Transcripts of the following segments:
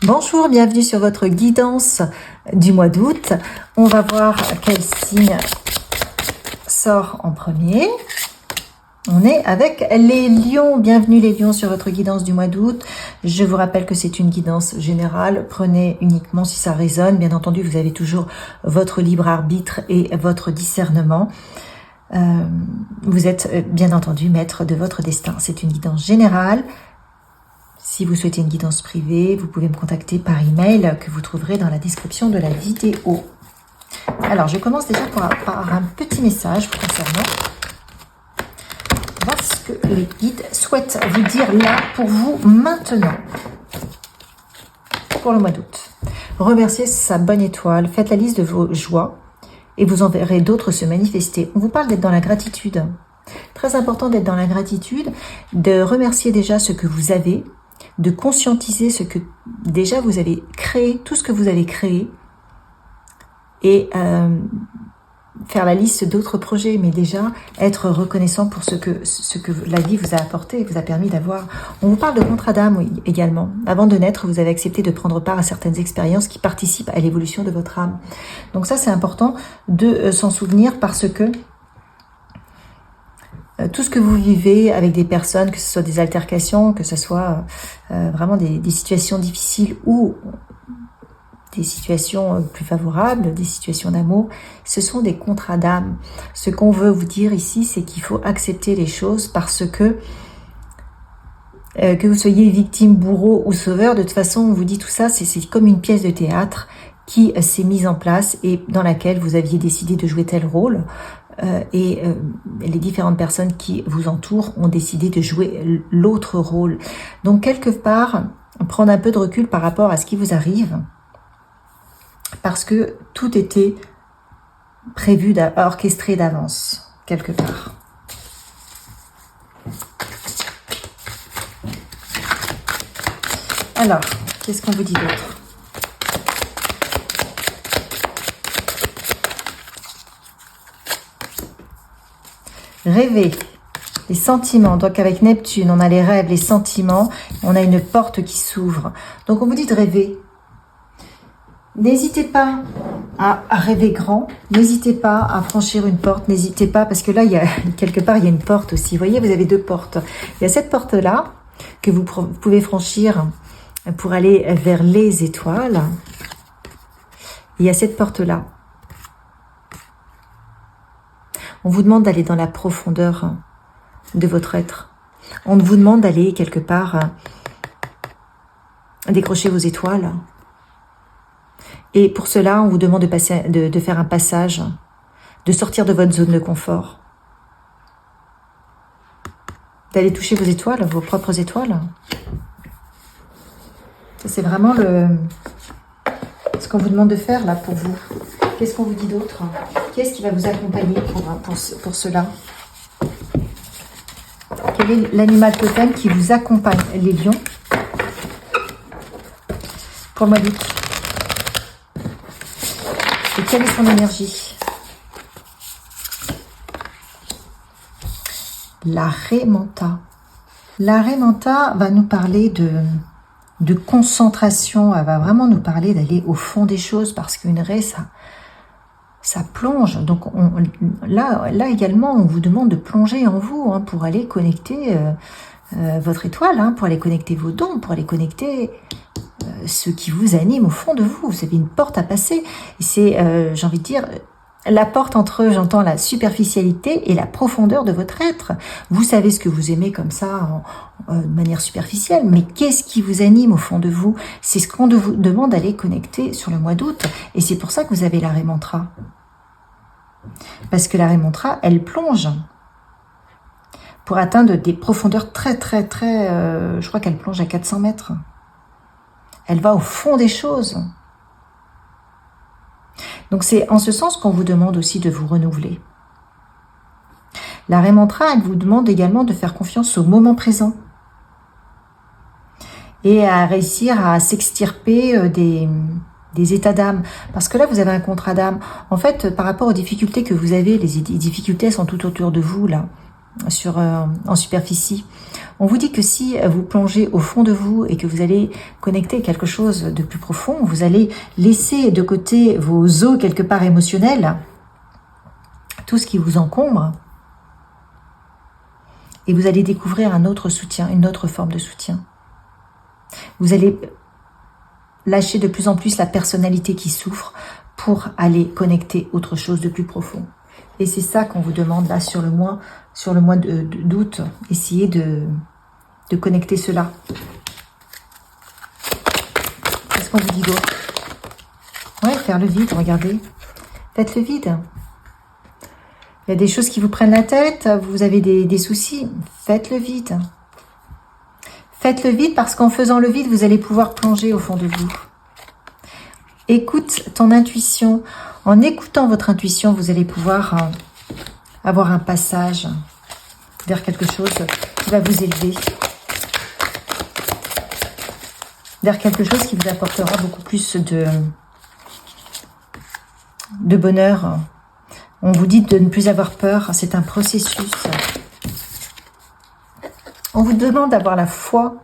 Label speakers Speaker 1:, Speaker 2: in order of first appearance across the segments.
Speaker 1: Bonjour, bienvenue sur votre guidance du mois d'août. On va voir quel signe sort en premier. On est avec les lions. Bienvenue les lions sur votre guidance du mois d'août. Je vous rappelle que c'est une guidance générale. Prenez uniquement si ça résonne. Bien entendu, vous avez toujours votre libre arbitre et votre discernement. Vous êtes bien entendu maître de votre destin. C'est une guidance générale. Si vous souhaitez une guidance privée, vous pouvez me contacter par email que vous trouverez dans la description de la vidéo. Alors, je commence déjà par un petit message vous concernant. Voir ce que les guides souhaitent vous dire là pour vous maintenant. Pour le mois d'août. Remerciez sa bonne étoile. Faites la liste de vos joies et vous en verrez d'autres se manifester. On vous parle d'être dans la gratitude. Très important d'être dans la gratitude, de remercier déjà ce que vous avez, de conscientiser ce que déjà vous avez créé, tout ce que vous avez créé, et faire la liste d'autres projets, mais déjà être reconnaissant pour ce que la vie vous a apporté, vous a permis d'avoir. On vous parle de contrat d'âme oui, également. Avant de naître, vous avez accepté de prendre part à certaines expériences qui participent à l'évolution de votre âme. Donc ça, c'est important de s'en souvenir parce que tout ce que vous vivez avec des personnes, que ce soit des altercations, que ce soit vraiment des situations difficiles ou des situations plus favorables, des situations d'amour, ce sont des contrats d'âme. Ce qu'on veut vous dire ici, c'est qu'il faut accepter les choses parce que vous soyez victime, bourreau ou sauveur, de toute façon, on vous dit tout ça, c'est comme une pièce de théâtre qui s'est mise en place et dans laquelle vous aviez décidé de jouer tel rôle. Et les différentes personnes qui vous entourent ont décidé de jouer l'autre rôle. Donc quelque part, prendre un peu de recul par rapport à ce qui vous arrive, parce que tout était prévu, orchestré d'avance, quelque part. Alors, qu'est-ce qu'on vous dit d'autre ? Rêver, les sentiments. Donc avec Neptune, on a les rêves, les sentiments. On a une porte qui s'ouvre. Donc on vous dit de rêver. N'hésitez pas à rêver grand. N'hésitez pas à franchir une porte. N'hésitez pas, parce que là, quelque part, il y a une porte aussi. Vous voyez, vous avez deux portes. Il y a cette porte-là que vous pouvez franchir pour aller vers les étoiles. Il y a cette porte-là. On vous demande d'aller dans la profondeur de votre être. On vous demande d'aller quelque part décrocher vos étoiles. Et pour cela, on vous demande de faire un passage, de sortir de votre zone de confort. D'aller toucher vos étoiles, vos propres étoiles. Ça, c'est vraiment ce qu'on vous demande de faire là pour vous. Qu'est-ce qu'on vous dit d'autre? Qui est-ce qui va vous accompagner pour cela? Quel est l'animal totem qui vous accompagne? Les lions. Pour le mois d'août. Et quelle est son énergie? La Raimanta. La Raimanta va nous parler de concentration. Elle va vraiment nous parler d'aller au fond des choses parce qu'une raie, ça plonge. Donc là également, on vous demande de plonger en vous pour aller connecter votre étoile, pour aller connecter vos dons, pour aller connecter ce qui vous anime au fond de vous. Vous avez une porte à passer. Et c'est, j'ai envie de dire, la porte entre, j'entends, la superficialité et la profondeur de votre être. Vous savez ce que vous aimez comme ça, de manière superficielle, mais qu'est-ce qui vous anime au fond de vous? C'est ce qu'on vous demande d'aller connecter sur le mois d'août. Et c'est pour ça que vous avez la Raie Mantra. Parce que la Raie Mantra, elle plonge pour atteindre des profondeurs très, très, très... je crois qu'elle plonge à 400 mètres. Elle va au fond des choses. Donc c'est en ce sens qu'on vous demande aussi de vous renouveler. La Raie Mantra, elle vous demande également de faire confiance au moment présent. Et à réussir à s'extirper des états d'âme. Parce que là, vous avez un contrat d'âme. En fait, par rapport aux difficultés que vous avez, les difficultés sont tout autour de vous, là, en superficie. On vous dit que si vous plongez au fond de vous et que vous allez connecter quelque chose de plus profond, vous allez laisser de côté vos os quelque part émotionnels, tout ce qui vous encombre, et vous allez découvrir un autre soutien, une autre forme de soutien. Vous allez lâcher de plus en plus la personnalité qui souffre pour aller connecter autre chose de plus profond. Et c'est ça qu'on vous demande là sur le mois d'août. Essayez de connecter cela. Qu'est-ce qu'on vous dit d'autre? Ouais, faire le vide, regardez. Faites le vide. Il y a des choses qui vous prennent la tête, vous avez des soucis. Faites le vide. Faites le vide parce qu'en faisant le vide, vous allez pouvoir plonger au fond de vous. Écoute ton intuition. En écoutant votre intuition, vous allez pouvoir avoir un passage vers quelque chose qui va vous élever. Vers quelque chose qui vous apportera beaucoup plus de bonheur. On vous dit de ne plus avoir peur, c'est un processus. On vous demande d'avoir la foi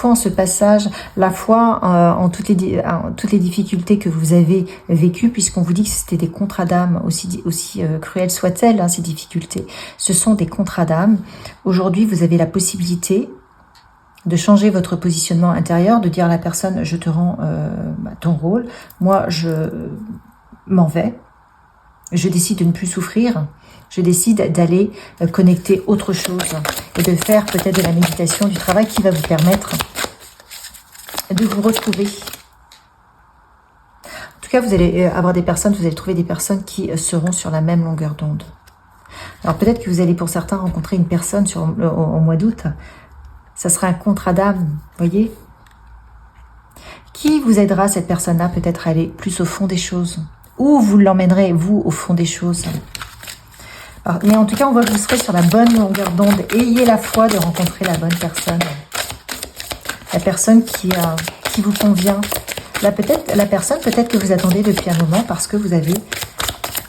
Speaker 1: en ce passage, la foi en toutes les difficultés que vous avez vécues, puisqu'on vous dit que c'était des contrats d'âme, aussi cruelles soient-elles, ces difficultés. Ce sont des contrats d'âme. Aujourd'hui, vous avez la possibilité de changer votre positionnement intérieur, de dire à la personne, je te rends ton rôle, moi je m'en vais, je décide de ne plus souffrir, je décide d'aller connecter autre chose et de faire peut-être de la méditation, du travail qui va vous permettre de vous retrouver. En tout cas, vous allez avoir des personnes, vous allez trouver des personnes qui seront sur la même longueur d'onde. Alors peut-être que vous allez pour certains rencontrer une personne au mois d'août, ça sera un contrat d'âme, voyez. Qui vous aidera, cette personne-là, peut-être à aller plus au fond des choses? Ou vous l'emmènerez, vous, au fond des choses? Alors, mais en tout cas, on voit que vous serez sur la bonne longueur d'onde. Ayez la foi de rencontrer la bonne personne. La personne qui vous convient. Là, la personne peut-être que vous attendez depuis un moment parce que vous avez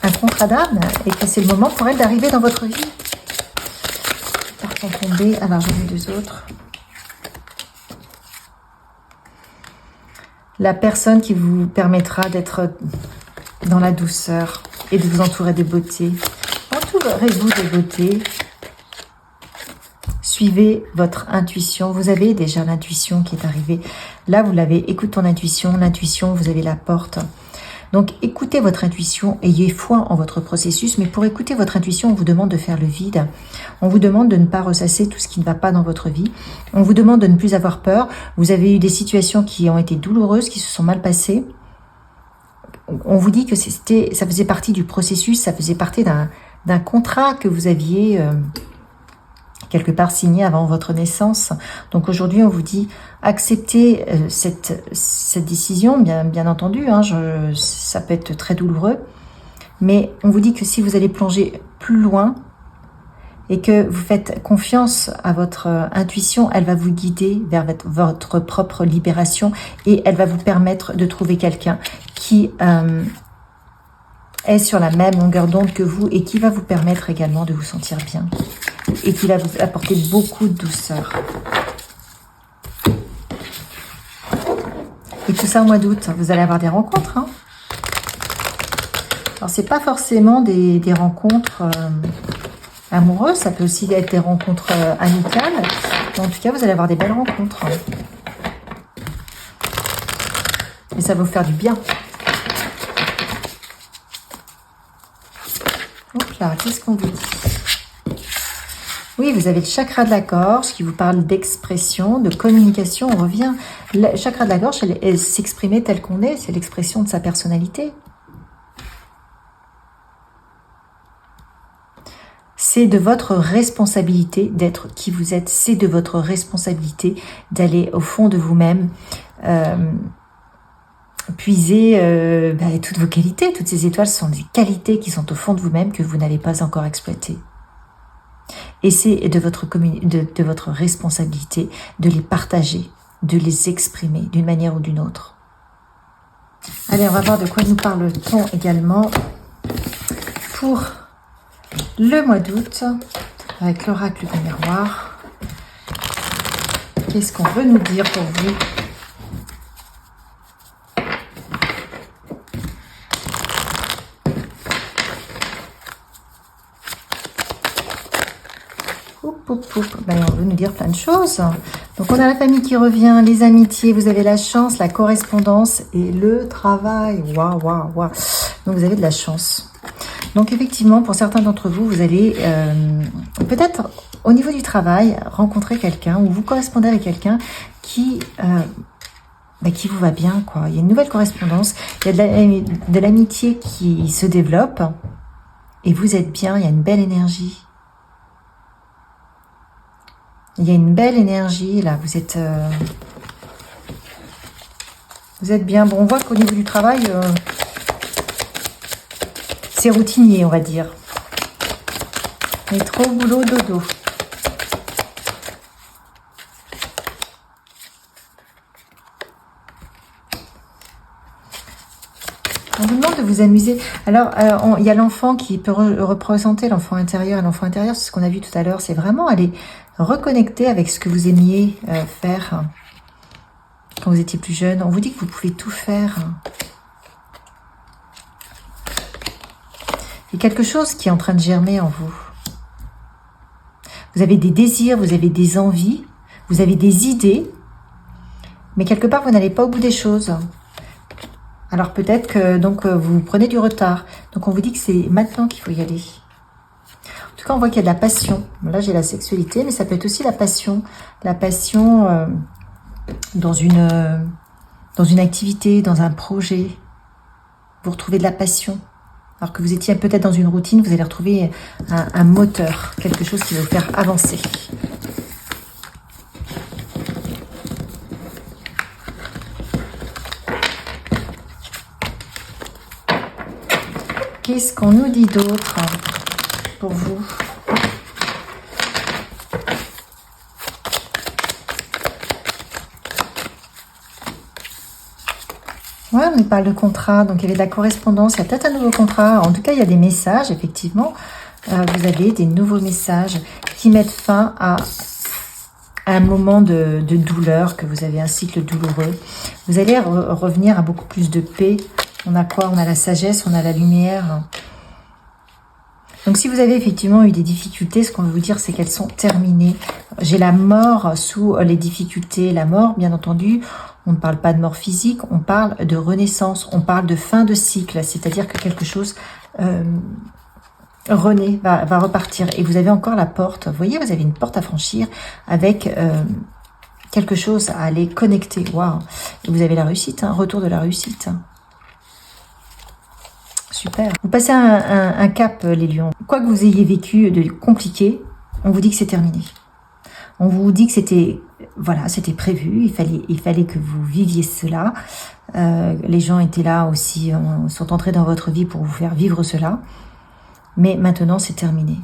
Speaker 1: un contrat d'âme et que c'est le moment pour elle d'arriver dans votre vie. Partons tomber à la revue des autres. La personne qui vous permettra d'être dans la douceur et de vous entourer de beauté. Entourez-vous de beauté. Suivez votre intuition. Vous avez déjà l'intuition qui est arrivée. Là, vous l'avez. Écoute ton intuition. L'intuition, vous avez la porte. Donc, écoutez votre intuition. Ayez foi en votre processus. Mais pour écouter votre intuition, on vous demande de faire le vide. On vous demande de ne pas ressasser tout ce qui ne va pas dans votre vie. On vous demande de ne plus avoir peur. Vous avez eu des situations qui ont été douloureuses, qui se sont mal passées. On vous dit que ça faisait partie du processus. Ça faisait partie d'un contrat que vous aviez quelque part signé avant votre naissance. Donc aujourd'hui, on vous dit acceptez cette décision, bien entendu, ça peut être très douloureux, mais on vous dit que si vous allez plonger plus loin et que vous faites confiance à votre intuition, elle va vous guider vers votre propre libération et elle va vous permettre de trouver quelqu'un qui est sur la même longueur d'onde que vous et qui va vous permettre également de vous sentir bien et qui va vous apporter beaucoup de douceur. Et tout ça au mois d'août, vous allez avoir des rencontres. Alors, c'est pas forcément des rencontres amoureuses, ça peut aussi être des rencontres amicales. Mais en tout cas, vous allez avoir des belles rencontres. Et ça va vous faire du bien. Hop là, qu'est-ce qu'on vous dit? Oui, vous avez le chakra de la gorge qui vous parle d'expression, de communication. On revient. Le chakra de la gorge, elle s'exprimer tel qu'on est, c'est l'expression de sa personnalité. C'est de votre responsabilité d'être qui vous êtes. C'est de votre responsabilité d'aller au fond de vous-même, puiser toutes vos qualités. Toutes ces étoiles sont des qualités qui sont au fond de vous-même que vous n'avez pas encore exploitées. Et c'est de votre responsabilité de les partager, de les exprimer d'une manière ou d'une autre. Allez, on va voir de quoi nous parle-t-on également pour le mois d'août avec l'oracle du miroir. Qu'est-ce qu'on veut nous dire pour vous? Ben, on veut nous dire plein de choses. Donc, on a la famille qui revient, les amitiés, vous avez la chance, la correspondance et le travail. Waouh, waouh, waouh. Donc, vous avez de la chance. Donc, effectivement, pour certains d'entre vous, vous allez peut-être, au niveau du travail, rencontrer quelqu'un ou vous correspondez avec quelqu'un qui vous va bien, quoi. Il y a une nouvelle correspondance, il y a de l'amitié qui se développe et vous êtes bien, il y a une belle énergie. Il y a une belle énergie, là, vous êtes bien. Bon, on voit qu'au niveau du travail, c'est routinier, on va dire. Métro, boulot, dodo. On vous demande de vous amuser. Alors, il y a l'enfant qui peut représenter l'enfant intérieur. Et l'enfant intérieur, c'est ce qu'on a vu tout à l'heure, c'est vraiment aller reconnecter avec ce que vous aimiez faire quand vous étiez plus jeune. On vous dit que vous pouvez tout faire. Il y a quelque chose qui est en train de germer en vous. Vous avez des désirs, vous avez des envies, vous avez des idées, mais quelque part, vous n'allez pas au bout des choses. Alors peut-être que donc vous prenez du retard. Donc on vous dit que c'est maintenant qu'il faut y aller. En tout cas, on voit qu'il y a de la passion. Là, j'ai la sexualité, mais ça peut être aussi la passion. La passion dans une activité, dans un projet. Vous retrouvez de la passion. Alors que vous étiez peut-être dans une routine, vous allez retrouver un moteur, quelque chose qui va vous faire avancer. Qu'est-ce qu'on nous dit d'autre pour vous? Ouais, on nous parle de contrat, donc il y avait de la correspondance, il y a peut-être un nouveau contrat. En tout cas, il y a des messages, effectivement. Vous avez des nouveaux messages qui mettent fin à un moment de douleur, que vous avez un cycle douloureux. Vous allez revenir à beaucoup plus de paix. On a quoi? On a la sagesse, on a la lumière. Donc si vous avez effectivement eu des difficultés, ce qu'on veut vous dire, c'est qu'elles sont terminées. J'ai la mort sous les difficultés. La mort, bien entendu, on ne parle pas de mort physique, on parle de renaissance, on parle de fin de cycle, c'est-à-dire que quelque chose renaît, va repartir. Et vous avez encore la porte, vous voyez, vous avez une porte à franchir avec quelque chose à aller connecter. Waouh! Et vous avez la réussite, retour de la réussite. Super. Vous passez un cap, les lions. Quoi que vous ayez vécu de compliqué, on vous dit que c'est terminé. On vous dit que c'était, voilà, c'était prévu. Il fallait que vous viviez cela. Les gens étaient là aussi, sont entrés dans votre vie pour vous faire vivre cela. Mais maintenant, c'est terminé.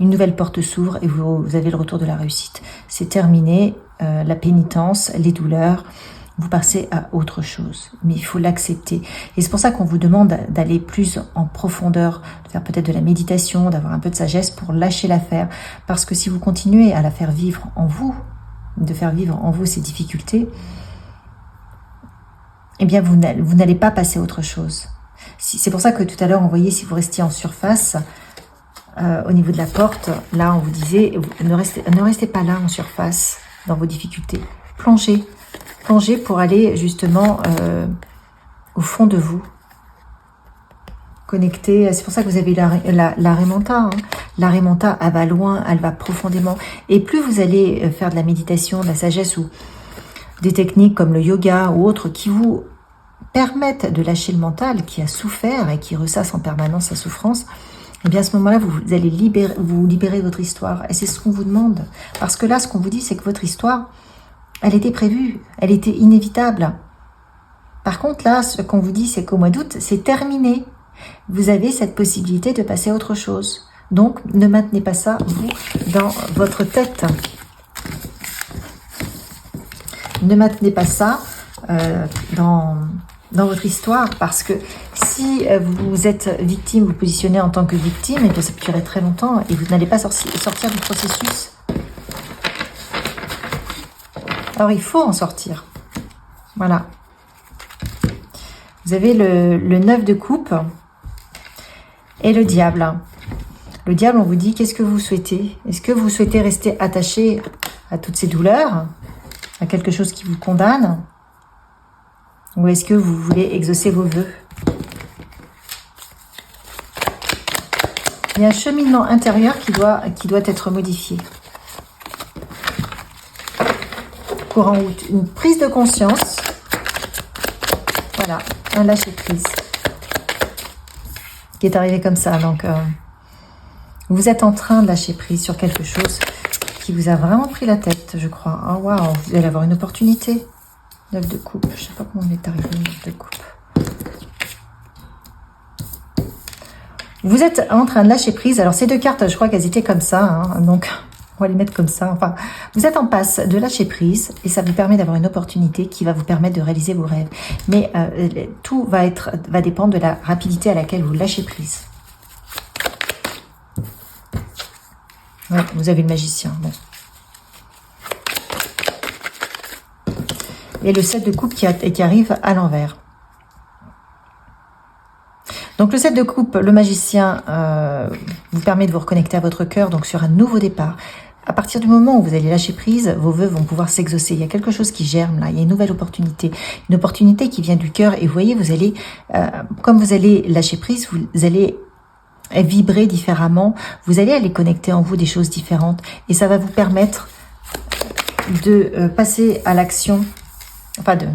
Speaker 1: Une nouvelle porte s'ouvre et vous avez le retour de la réussite. C'est terminé, la pénitence, les douleurs. Vous passez à autre chose, mais il faut l'accepter. Et c'est pour ça qu'on vous demande d'aller plus en profondeur, de faire peut-être de la méditation, d'avoir un peu de sagesse pour lâcher l'affaire. Parce que si vous continuez à la faire vivre en vous, de faire vivre en vous ces difficultés, eh bien vous n'allez pas passer à autre chose. C'est pour ça que tout à l'heure, on voyait, si vous restiez en surface, au niveau de la porte, là on vous disait, ne restez pas là en surface dans vos difficultés. Plongez pour aller justement au fond de vous. Connecter, c'est pour ça que vous avez la Remanta. La Remanta, elle va loin, elle va profondément. Et plus vous allez faire de la méditation, de la sagesse ou des techniques comme le yoga ou autres qui vous permettent de lâcher le mental qui a souffert et qui ressasse en permanence sa souffrance, et bien à ce moment-là, vous allez vous libérer de votre histoire. Et c'est ce qu'on vous demande. Parce que là, ce qu'on vous dit, c'est que votre histoire, elle était prévue, elle était inévitable. Par contre, là, ce qu'on vous dit, c'est qu'au mois d'août, c'est terminé. Vous avez cette possibilité de passer à autre chose. Donc, ne maintenez pas ça, vous, dans votre tête. Ne maintenez pas ça dans votre histoire, parce que si vous êtes victime, vous positionnez en tant que victime, et bien ça peut durer très longtemps, et vous n'allez pas sortir du processus. Alors, il faut en sortir. Voilà. Vous avez le 9 de coupe et le diable. Le diable, on vous dit, qu'est-ce que vous souhaitez? Est-ce que vous souhaitez rester attaché à toutes ces douleurs, à quelque chose qui vous condamne? Ou est-ce que vous voulez exaucer vos vœux? Il y a un cheminement intérieur qui doit être modifié. Courant août, une prise de conscience. Voilà, un lâcher-prise qui est arrivé comme ça. Donc, vous êtes en train de lâcher prise sur quelque chose qui vous a vraiment pris la tête, je crois. Oh, waouh, vous allez avoir une opportunité. 9 de coupe, je ne sais pas comment on est arrivé, 9 de coupe. Vous êtes en train de lâcher prise. Alors, ces deux cartes, je crois qu'elles étaient comme ça. Hein, donc, on va les mettre comme ça. Enfin, vous êtes en passe de lâcher prise et ça vous permet d'avoir une opportunité qui va vous permettre de réaliser vos rêves. Mais tout va dépendre de la rapidité à laquelle vous lâchez prise. Ouais, vous avez le magicien. Bon. Et le 7 de coupe qui arrive à l'envers. Donc le 7 de coupe, le magicien, vous permet de vous reconnecter à votre cœur, donc sur un nouveau départ. À partir du moment où vous allez lâcher prise, vos vœux vont pouvoir s'exaucer. Il y a quelque chose qui germe là, il y a une nouvelle opportunité. Une opportunité qui vient du cœur. Et vous voyez, vous allez, comme vous allez lâcher prise, vous allez vibrer différemment. Vous allez aller connecter en vous des choses différentes. Et ça va vous permettre de passer à l'action. Enfin, de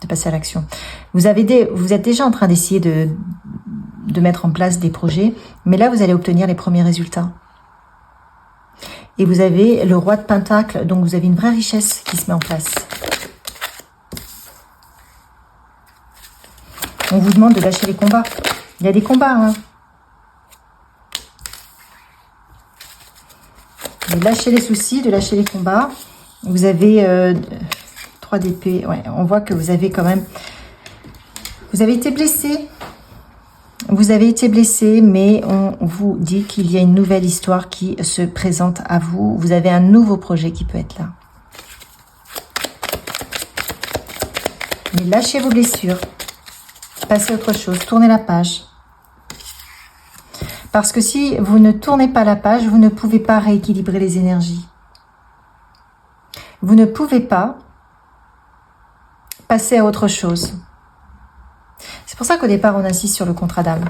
Speaker 1: passer à l'action. Vous êtes déjà en train d'essayer de mettre en place des projets. Mais là, vous allez obtenir les premiers résultats. Et vous avez le roi de Pentacle, donc vous avez une vraie richesse qui se met en place. On vous demande de lâcher les combats. Il y a des combats, hein. De lâcher les soucis, de lâcher les combats. Vous avez 3 d'épée. Ouais, on voit que vous avez quand même... Vous avez été blessé. Vous avez été blessé, mais on vous dit qu'il y a une nouvelle histoire qui se présente à vous. Vous avez un nouveau projet qui peut être là. Mais lâchez vos blessures. Passez à autre chose. Tournez la page. Parce que si vous ne tournez pas la page, vous ne pouvez pas rééquilibrer les énergies. Vous ne pouvez pas passer à autre chose. C'est pour ça qu'au départ, on insiste sur le contrat d'âme.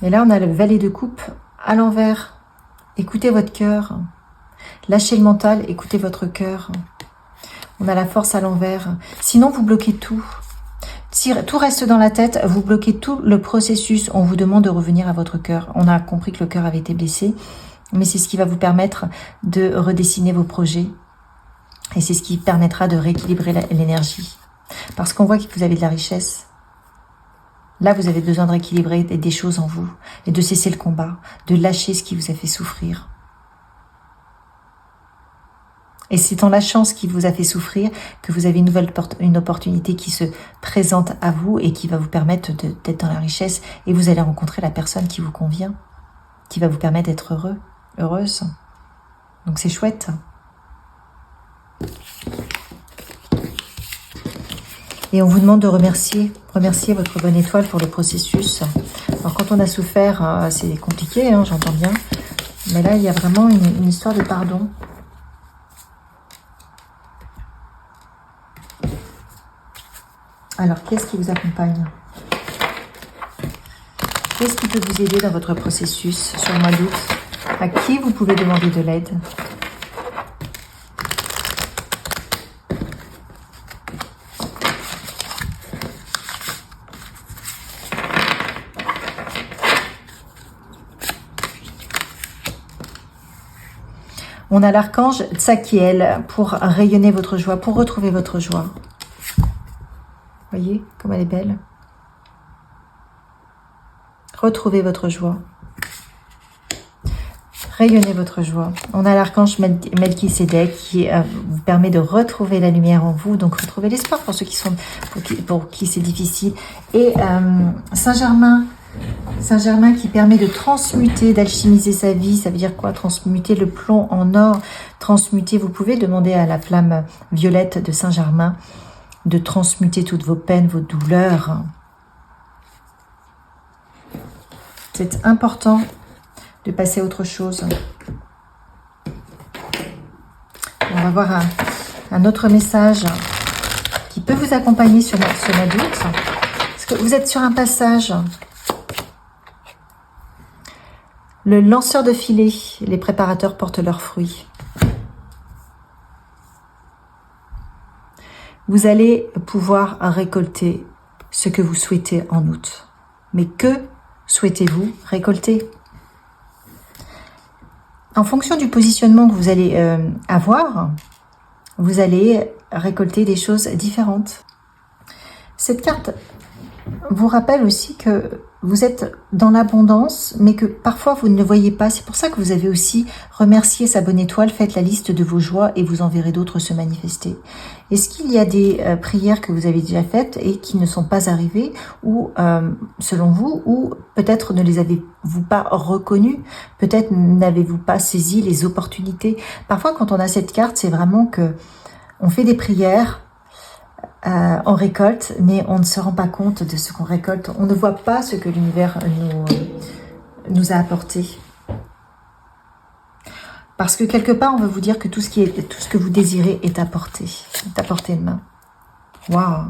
Speaker 1: Et là, on a le valet de coupe à l'envers. Écoutez votre cœur. Lâchez le mental, écoutez votre cœur. On a la force à l'envers. Sinon, vous bloquez tout. Si tout reste dans la tête, vous bloquez tout le processus. On vous demande de revenir à votre cœur. On a compris que le cœur avait été blessé, mais c'est ce qui va vous permettre de redessiner vos projets. Et c'est ce qui permettra de rééquilibrer l'énergie. Parce qu'on voit que vous avez de la richesse. Là, vous avez besoin de rééquilibrer des choses en vous. Et de cesser le combat. De lâcher ce qui vous a fait souffrir. Et c'est en lâchant ce qui vous a fait souffrir que vous avez une opportunité qui se présente à vous et qui va vous permettre d'être dans la richesse. Et vous allez rencontrer la personne qui vous convient. Qui va vous permettre d'être heureux, heureuse. Donc c'est chouette. Et on vous demande de remercier votre bonne étoile pour le processus. Alors quand on a souffert, c'est compliqué, hein, j'entends bien. Mais là, il y a vraiment une histoire de pardon. Alors, qu'est-ce qui vous accompagne? Qu'est-ce qui peut vous aider dans votre processus sur le mois d'août? À qui vous pouvez demander de l'aide? On a l'archange Tsakiel pour rayonner votre joie, pour retrouver votre joie. Voyez comme elle est belle. Retrouvez votre joie. Rayonnez votre joie. On a l'archange Melchisédek qui vous permet de retrouver la lumière en vous, donc retrouver l'espoir pour ceux qui sont, pour qui c'est difficile. Et Saint-Germain Saint-Germain qui permet de transmuter, d'alchimiser sa vie. Ça veut dire quoi? Transmuter le plomb en or. Transmuter, vous pouvez demander à la flamme violette de Saint-Germain de transmuter toutes vos peines, vos douleurs. C'est important de passer à autre chose. On va voir un autre message qui peut vous accompagner sur ce mois d'août. Parce que vous êtes sur un passage. Le lanceur de filet, les préparateurs portent leurs fruits. Vous allez pouvoir récolter ce que vous souhaitez en août. Mais que souhaitez-vous récolter? En fonction du positionnement que vous allez avoir, vous allez récolter des choses différentes. Cette carte vous rappelle aussi que vous êtes dans l'abondance, mais que parfois vous ne le voyez pas. C'est pour ça que vous avez aussi remercié sa bonne étoile. Faites la liste de vos joies et vous en verrez d'autres se manifester. Est-ce qu'il y a des prières que vous avez déjà faites et qui ne sont pas arrivées, ou selon vous, ou peut-être ne les avez-vous pas reconnues, peut-être n'avez-vous pas saisi les opportunités. Parfois, quand on a cette carte, c'est vraiment que on fait des prières, on récolte, mais on ne se rend pas compte de ce qu'on récolte. On ne voit pas ce que l'univers nous a apporté. Parce que quelque part, on veut vous dire que tout ce que vous désirez est à portée de main. Waouh!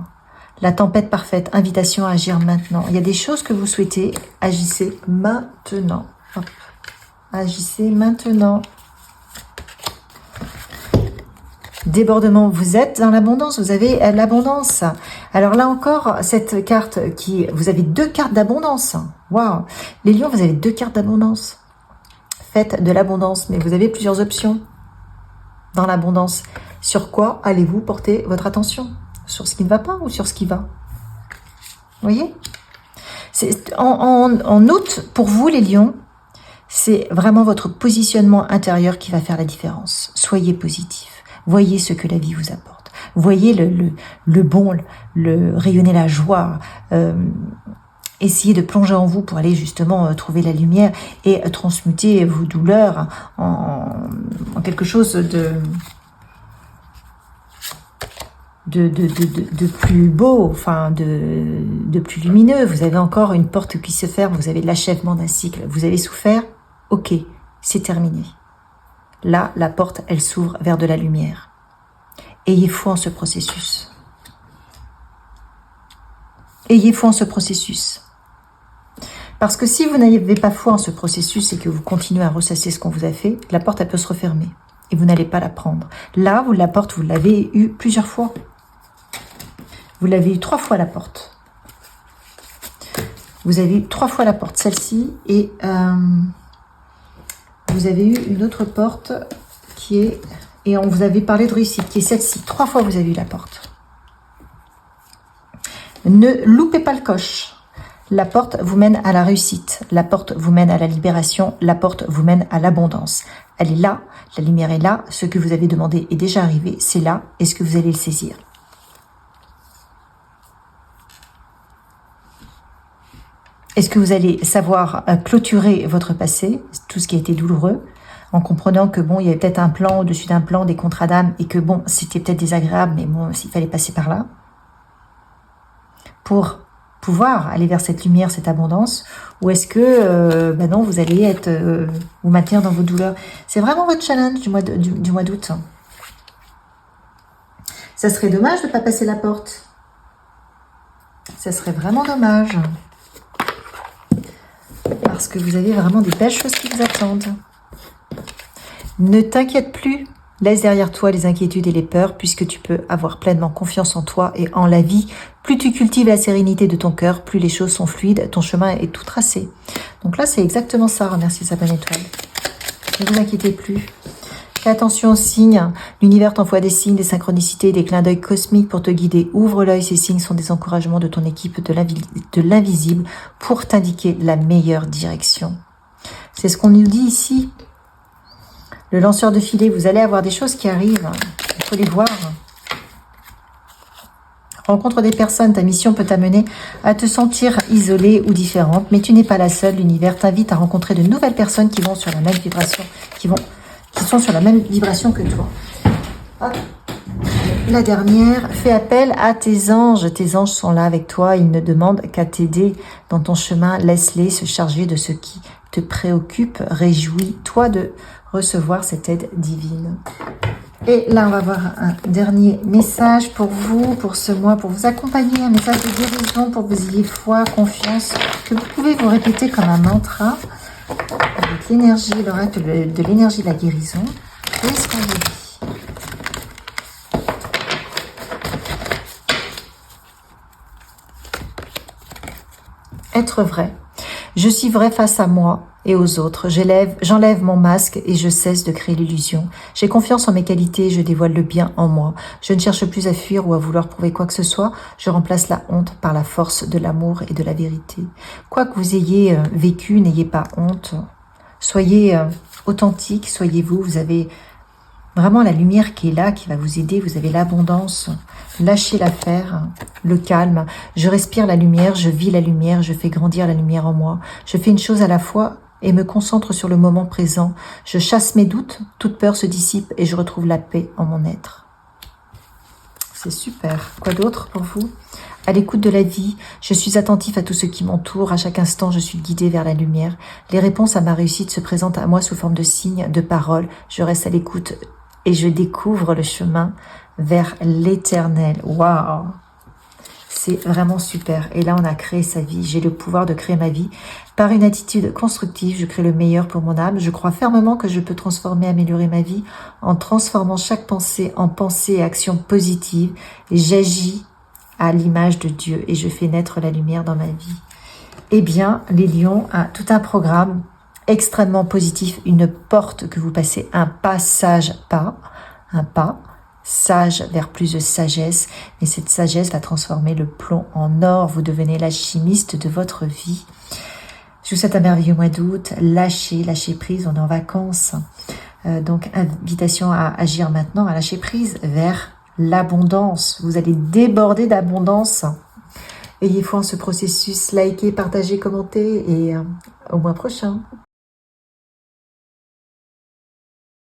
Speaker 1: La tempête parfaite, invitation à agir maintenant. Il y a des choses que vous souhaitez, agissez maintenant. Hop. Agissez maintenant. Débordement, vous êtes dans l'abondance, vous avez l'abondance. Alors là encore, cette carte vous avez 2 cartes d'abondance. Waouh! Les lions, vous avez 2 cartes d'abondance. Faites de l'abondance, mais vous avez plusieurs options dans l'abondance. Sur quoi allez-vous porter votre attention? Sur ce qui ne va pas ou sur ce qui va? Vous voyez? En août, pour vous les lions, c'est vraiment votre positionnement intérieur qui va faire la différence. Soyez positif. Voyez ce que la vie vous apporte. Voyez le bon, le rayonner la joie. Essayez de plonger en vous pour aller justement trouver la lumière et transmuter vos douleurs en quelque chose de plus beau, enfin de plus lumineux. Vous avez encore une porte qui se ferme, vous avez l'achèvement d'un cycle. Vous avez souffert, ok, c'est terminé. Là, la porte, elle s'ouvre vers de la lumière. Ayez foi en ce processus. Ayez foi en ce processus. Parce que si vous n'avez pas foi en ce processus et que vous continuez à ressasser ce qu'on vous a fait, la porte, elle peut se refermer. Et vous n'allez pas la prendre. Là, la porte, vous l'avez eue plusieurs fois. Vous l'avez eu 3 fois la porte. Vous avez eu 3 fois la porte, celle-ci, et vous avez eu une autre porte qui est, et on vous avait parlé de réussite, qui est celle-ci. 3 fois vous avez eu la porte. Ne loupez pas le coche. La porte vous mène à la réussite. La porte vous mène à la libération. La porte vous mène à l'abondance. Elle est là, la lumière est là. Ce que vous avez demandé est déjà arrivé, c'est là. Est-ce que vous allez le saisir? Est-ce que vous allez savoir clôturer votre passé, tout ce qui a été douloureux, en comprenant que bon, il y avait peut-être un plan au-dessus d'un plan, des contrats d'âme, et que bon, c'était peut-être désagréable, mais bon, il fallait passer par là, pour pouvoir aller vers cette lumière, cette abondance, ou est-ce que, non, vous allez vous maintenir dans vos douleurs? C'est vraiment votre challenge du mois d'août. Ça serait dommage de ne pas passer la porte. Ça serait vraiment dommage. Parce que vous avez vraiment des belles choses qui vous attendent. Ne t'inquiète plus. Laisse derrière toi les inquiétudes et les peurs, puisque tu peux avoir pleinement confiance en toi et en la vie. Plus tu cultives la sérénité de ton cœur, plus les choses sont fluides, ton chemin est tout tracé. Donc là, c'est exactement ça, remercier sa bonne étoile. Ne vous inquiétez plus. Fais attention aux signes. L'univers t'envoie des signes, des synchronicités, des clins d'œil cosmiques pour te guider. Ouvre l'œil, ces signes sont des encouragements de ton équipe de l'invisible pour t'indiquer la meilleure direction. C'est ce qu'on nous dit ici. Le lanceur de filet, vous allez avoir des choses qui arrivent. Il faut les voir. Rencontre des personnes, ta mission peut t'amener à te sentir isolée ou différente, mais tu n'es pas la seule. L'univers t'invite à rencontrer de nouvelles personnes qui vont sur la même vibration, qui sont sur la même vibration que toi. Hop. La dernière, fais appel à tes anges. Tes anges sont là avec toi, ils ne demandent qu'à t'aider dans ton chemin. Laisse-les se charger de ce qui te préoccupe. Réjouis-toi de recevoir cette aide divine. Et là, on va voir un dernier message pour vous, pour ce mois, pour vous accompagner, un message de guérison, pour que vous ayez foi, confiance, que vous pouvez vous répéter comme un mantra, avec l'énergie, l'oracle de l'énergie de la guérison. Qu'est-ce qu'on vous dit? Être vrai. Je suis vrai face à moi et aux autres. J'enlève mon masque et je cesse de créer l'illusion. J'ai confiance en mes qualités et je dévoile le bien en moi. Je ne cherche plus à fuir ou à vouloir prouver quoi que ce soit. Je remplace la honte par la force de l'amour et de la vérité. Quoi que vous ayez vécu, n'ayez pas honte. Soyez authentique, soyez vous. Vous avez vraiment la lumière qui est là, qui va vous aider. Vous avez l'abondance. Lâchez l'affaire, le calme. Je respire la lumière, je vis la lumière, je fais grandir la lumière en moi. Je fais une chose à la fois et me concentre sur le moment présent. Je chasse mes doutes, toute peur se dissipe et je retrouve la paix en mon être. C'est super. Quoi d'autre pour vous? À l'écoute de la vie, je suis attentif à tout ce qui m'entoure. À chaque instant, je suis guidée vers la lumière. Les réponses à ma réussite se présentent à moi sous forme de signes, de paroles. Je reste à l'écoute et je découvre le chemin vers l'éternel. Waouh! C'est vraiment super. Et là, on a créé sa vie. J'ai le pouvoir de créer ma vie. Par une attitude constructive, je crée le meilleur pour mon âme. Je crois fermement que je peux transformer, améliorer ma vie en transformant chaque pensée en pensée et action positive. Et j'agis à l'image de Dieu et je fais naître la lumière dans ma vie. Eh bien, les lions, tout un programme extrêmement positif, une porte que vous passez, un passage pas, un pas, sage vers plus de sagesse, mais cette sagesse va transformer le plomb en or, vous devenez l'alchimiste de votre vie. Je vous souhaite un merveilleux mois d'août, lâchez prise, on est en vacances, donc invitation à agir maintenant, à lâcher prise vers l'abondance, vous allez déborder d'abondance. Ayez foi en ce processus, likez, partagez, commentez et au mois prochain.